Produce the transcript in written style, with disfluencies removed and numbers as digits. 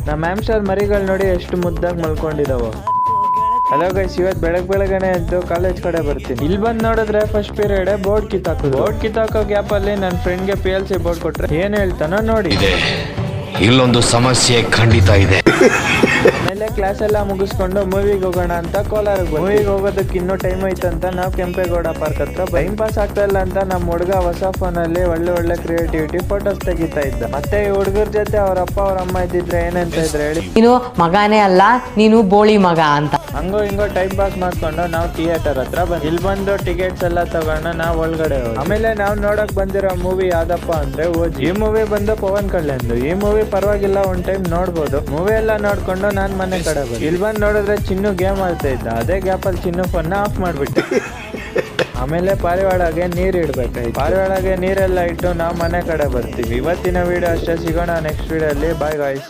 ನಮ್ಮ ಹ್ಯಾಮ್ಸ್ಟರ್ ಮರಿಗಳು ನೋಡಿ ಎಷ್ಟು ಮುದ್ದಾಗಿ ಮಲ್ಕೊಂಡಿದಾವ. ಹಲೋ ಗೈಸ್, ಇವತ್ತು ಬೆಳಗ್ಗೆನೆ ಎದ್ದು ಕಾಲೇಜ್ ಕಡೆ ಬರ್ತೀನಿ. ಇಲ್ಲಿ ಬಂದು ನೋಡಿದ್ರೆ ಫಸ್ಟ್ ಪೀರಿಯಡ್ ಬೋರ್ಡ್ ಕಿತ್ತಾಕೋ ಗ್ಯಾಪ್ ಅಲ್ಲಿ ನನ್ನ ಫ್ರೆಂಡ್ಗೆ PLC ಬೋರ್ಡ್ ಕೊಟ್ರೆ ಏನ್ ಹೇಳ್ತಾನೋ ನೋಡಿ. ಇಲ್ಲೊಂದು ಸಮಸ್ಯೆ ಖಂಡಿತ ಇದೆ. ಆಮೇಲೆ ಕ್ಲಾಸ್ ಎಲ್ಲ ಮುಗಿಸ್ಕೊಂಡು ಮೂವಿಗೆ ಹೋಗೋಣ ಅಂತ ಮೂವಿಗೆ ಹೋಗೋದಕ್ಕೆ ಇನ್ನೂ ಟೈಮ್ ಐತಂತ ನಾವು ಕೆಂಪೇಗೌಡ ಪಾರ್ಕ್ ಹತ್ರ ಟೈಮ್ ಪಾಸ್ ಆಗ್ತಾ ಇಲ್ಲ ಅಂತ ನಮ್ಮ ಹುಡುಗ ಹೊಸ ಫೋನ್ ಅಲ್ಲಿ ಒಳ್ಳೆ ಕ್ರಿಯೇಟಿವಿಟಿ ಫೋಟೋಸ್ ತೆಗಿತಾ ಇದ್ದ. ಮತ್ತೆ ಈ ಹುಡುಗರ ಜೊತೆ ಅವ್ರ ಅಪ್ಪ ಅವ್ರ ಅಮ್ಮ ಇದ್ದಿದ್ರೆ ಏನಂತ ಇದ್ರೆ ಹೇಳಿ, ನೀನು ಮಗನೇ ಅಲ್ಲ, ನೀನು ಬೋಳಿ ಮಗ ಅಂತ. ಹಂಗೋ ಹಿಂಗೋ ಟೈಮ್ ಪಾಸ್ ಮಾಡ್ಕೊಂಡು ನಾವು ಥಿಯೇಟರ್ ಹತ್ರ ಇಲ್ಲಿ ಬಂದು ಟಿಕೆಟ್ಸ್ ಎಲ್ಲ ತಗೊಂಡು ನಾವು ಒಳಗಡೆ ಹೋಗಿ ಆಮೇಲೆ ನಾವು ನೋಡಕ್ ಬಂದಿರೋ ಮೂವಿ ಯಾವ್ದಪ್ಪ ಅಂದ್ರೆ ಓಜಿ. ಈ ಮೂವಿ ಬಂದು ಪವನ್ ಕಲ್ಯಾಣ್. ಈ ಮೂವಿ ಪರವಾಗಿಲ್ಲ, ಒಂದ್ ಟೈಮ್ ನೋಡ್ಬೋದು. ಮೂವಿ ಎಲ್ಲ ನೋಡ್ಕೊಂಡು ನಾನ್ ಮನೆ ಕಡೆ ಬಂದು ಇಲ್ಲಿ ಬಂದು ನೋಡಿದ್ರೆ ಚಿನ್ನು ಗೇಮ್ ಆಡ್ತಾ ಇದ್ದ. ಅದೇ ಗ್ಯಾಪ್ ಅಲ್ಲಿ ಚಿನ್ನು ಫೋನ್ ಆಫ್ ಮಾಡ್ಬಿಟ್ಟೆ. ಆಮೇಲೆ ಪಾರಿವಾಳಗೆ ನೀರ್ ಇಡ್ಬೇಕಾಯ್ತು. ಪಾರಿವಾಳಗೆ ನೀರೆಲ್ಲ ಇಟ್ಟು ನಾವು ಮನೆ ಕಡೆ ಬರ್ತೀವಿ. ಇವತ್ತಿನ ವಿಡಿಯೋ ಅಷ್ಟೇ, ಸಿಗೋಣ ನೆಕ್ಸ್ಟ್ ವಿಡಿಯೋ ಅಲ್ಲಿ. Bye guys.